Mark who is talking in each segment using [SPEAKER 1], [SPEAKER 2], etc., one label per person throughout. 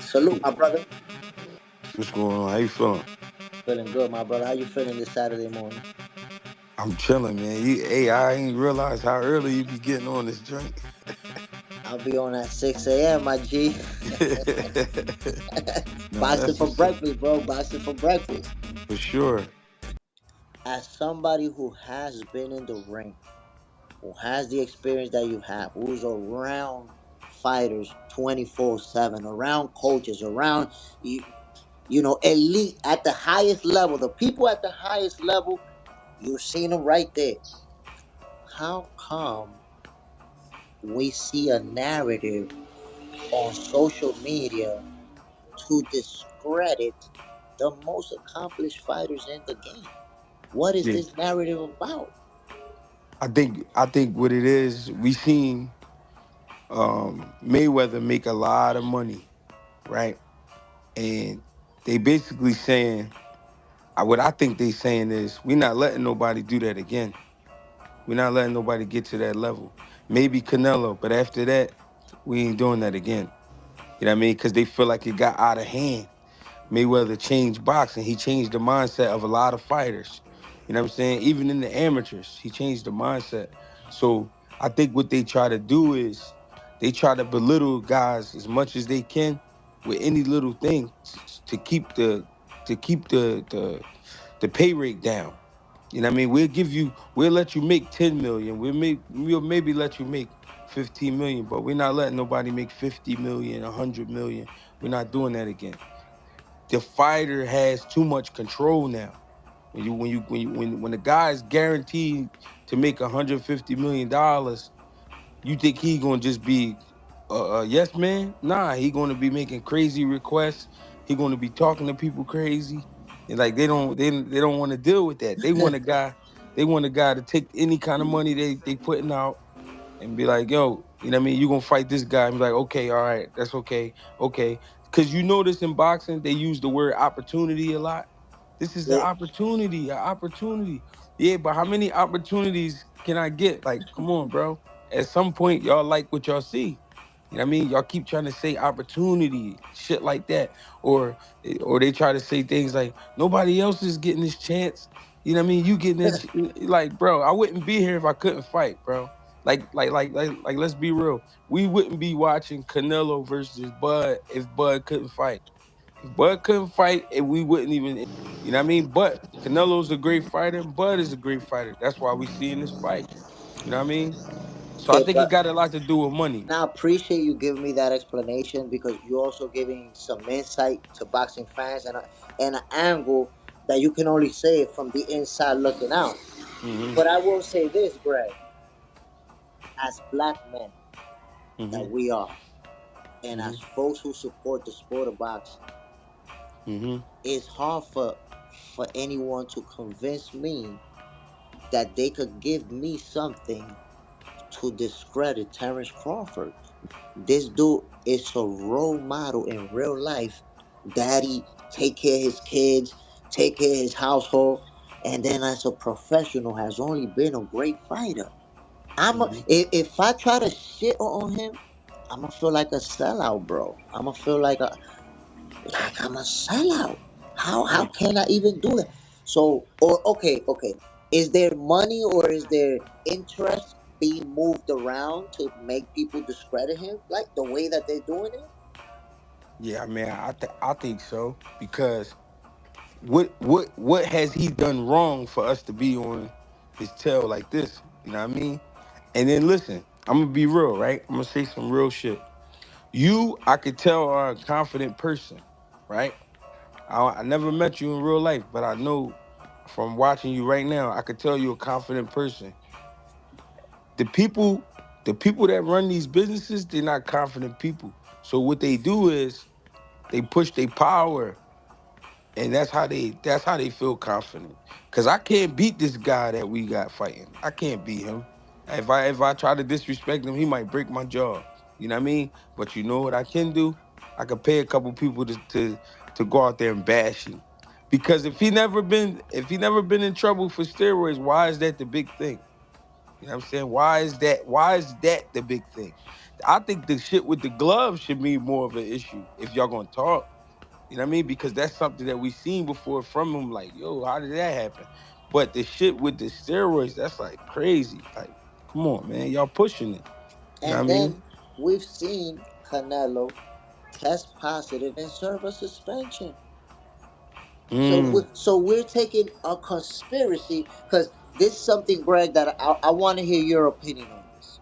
[SPEAKER 1] Salute, my brother.
[SPEAKER 2] What's going on? How you feeling?
[SPEAKER 1] Feeling good, my brother. How you feeling this Saturday morning?
[SPEAKER 2] I'm chilling, man. Hey, I ain't realize how early you be getting on this drink.
[SPEAKER 1] I'll be on at 6 a.m., my G.
[SPEAKER 2] Nah,
[SPEAKER 1] Boxing
[SPEAKER 2] that's
[SPEAKER 1] for
[SPEAKER 2] what's up.
[SPEAKER 1] breakfast, bro. Boxing for breakfast.
[SPEAKER 2] For sure.
[SPEAKER 1] As somebody who has been in the ring, who has the experience that you have, who's around fighters 24/7, around coaches, around elite at the highest level, the people at the highest level, you've seen them right there. How come we see a narrative on social media to discredit the most accomplished fighters in the game? What is
[SPEAKER 2] Yeah.
[SPEAKER 1] this narrative about?
[SPEAKER 2] I think what it is, we seen Mayweather make a lot of money, right? And they basically saying, what I think they saying is, we're not letting nobody do that again. We're not letting nobody get to that level. Maybe Canelo, but after that, we ain't doing that again. You know what I mean? Because they feel like it got out of hand. Mayweather changed boxing. He changed the mindset of a lot of fighters. You know what I'm saying? Even in the amateurs, he changed the mindset. So I think what they try to do is they try to belittle guys as much as they can with any little thing to keep the pay rate down. You know what I mean? We'll let you make 10 million. We'll maybe let you make 15 million, but we're not letting nobody make 50 million, 100 million. We're not doing that again. The fighter has too much control now. When the guy is guaranteed to make $150 million, you think he gonna just be a yes man? Nah, he gonna be making crazy requests. He gonna be talking to people crazy, and like they don't want to deal with that. They want a guy to take any kind of money they putting out and be like, yo, you know what I mean? You gonna fight this guy? And be like, okay, all right, that's okay, okay. Cause you notice in boxing they use the word opportunity a lot. This is the
[SPEAKER 1] Yeah.
[SPEAKER 2] opportunity, an opportunity. Yeah, but how many opportunities can I get? Like, come on, bro. At some point, y'all like what y'all see. You know what I mean? Y'all keep trying to say opportunity, shit like that. Or they try to say things like, nobody else is getting this chance. You know what I mean? You getting this like, bro, I wouldn't be here if I couldn't fight, bro. Like, let's be real. We wouldn't be watching Canelo versus Bud if Bud couldn't fight. If Bud couldn't fight, and we wouldn't even, you know what I mean? But Canelo's a great fighter, and Bud is a great fighter. That's why we seeing this fight. You know what I mean? So I
[SPEAKER 1] Okay,
[SPEAKER 2] think it
[SPEAKER 1] but
[SPEAKER 2] got a lot to do with money.
[SPEAKER 1] now I appreciate you giving me that explanation because you're also giving some insight to boxing fans and an angle that you can only say it from the inside looking out.
[SPEAKER 2] Hmm.
[SPEAKER 1] But I will say this, Greg, as black men that
[SPEAKER 2] Hmm.
[SPEAKER 1] we are, and as
[SPEAKER 2] Hmm.
[SPEAKER 1] folks who support the sport of boxing,
[SPEAKER 2] Hmm.
[SPEAKER 1] it's hard for anyone to convince me that they could give me something to discredit Terence Crawford. This dude is a role model in real life. Daddy, take care of his kids, take care of his household, and then as a professional has only been a great fighter.
[SPEAKER 2] Hmm.
[SPEAKER 1] If I try to shit on him, I'ma feel like a sellout, bro. I'ma feel like I'm a sellout. How
[SPEAKER 2] Yeah.
[SPEAKER 1] can I even do that? So, or okay. Is there money or is there interest being moved around to make people discredit him like the way that they're doing it?
[SPEAKER 2] Yeah, I mean, I think so because what has he done wrong for us to be on his tail like this? You know what I mean? And then listen, I'm gonna be real, right? I'm gonna say some real shit. I could tell, are a confident person, right? I never met you in real life, but I know from watching you right now, I could tell you're a confident person. The people, the people that run these businesses, they're not confident people. So what they do is they push their power, and that's how they feel confident. Cause I can't beat this guy that we got fighting. I can't beat him. If I try to disrespect him, he might break my jaw. You know what I mean? But you know what I can do? I could pay a couple people to go out there and bash him. Because if he never been in trouble for steroids, why is that the big thing? You know what I'm saying? Why is that the big thing? I think the shit with the gloves should be more of an issue if y'all gonna talk. You know what I mean? Because that's something that we seen before from him. Like, yo, how did that happen? But the shit with the steroids, that's like crazy. Like, come on, man, y'all pushing it. You know what
[SPEAKER 1] And
[SPEAKER 2] I mean?
[SPEAKER 1] then we've seen Canelo test positive and serve a suspension.
[SPEAKER 2] Mm,
[SPEAKER 1] So we're taking a conspiracy because this is something, Greg, that I want to hear your opinion on this.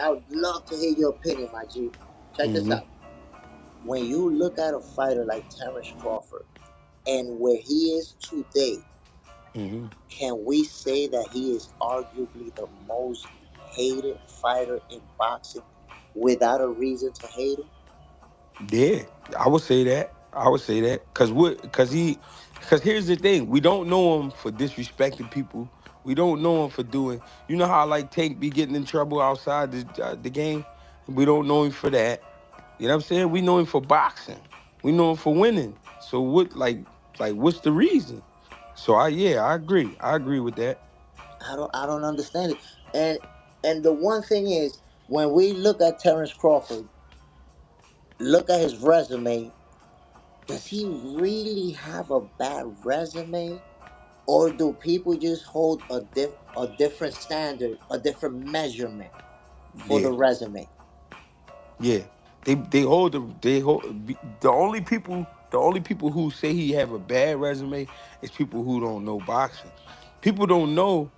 [SPEAKER 1] I would love to hear your opinion, my G. Check this
[SPEAKER 2] mm-hmm,
[SPEAKER 1] out. When you look at a fighter like Terence Crawford and where he is today,
[SPEAKER 2] mm-hmm.
[SPEAKER 1] can we say that he is arguably the most hated fighter in boxing without a reason to hate him?
[SPEAKER 2] Yeah, I would say that. I would say that because because here's the thing: we don't know him for disrespecting people. We don't know him for doing. You know how like Tank be getting in trouble outside the game. We don't know him for that. You know what I'm saying? We know him for boxing. We know him for winning. So what? Like what's the reason? So I agree. I agree with that.
[SPEAKER 1] I don't understand it. And the one thing is, when we look at Terence Crawford, look at his resume, does he really have a bad resume? Or do people just hold a different standard, a different measurement for the
[SPEAKER 2] Yeah.
[SPEAKER 1] resume?
[SPEAKER 2] Yeah, the only people who say he have a bad resume is people who don't know boxing. People don't know.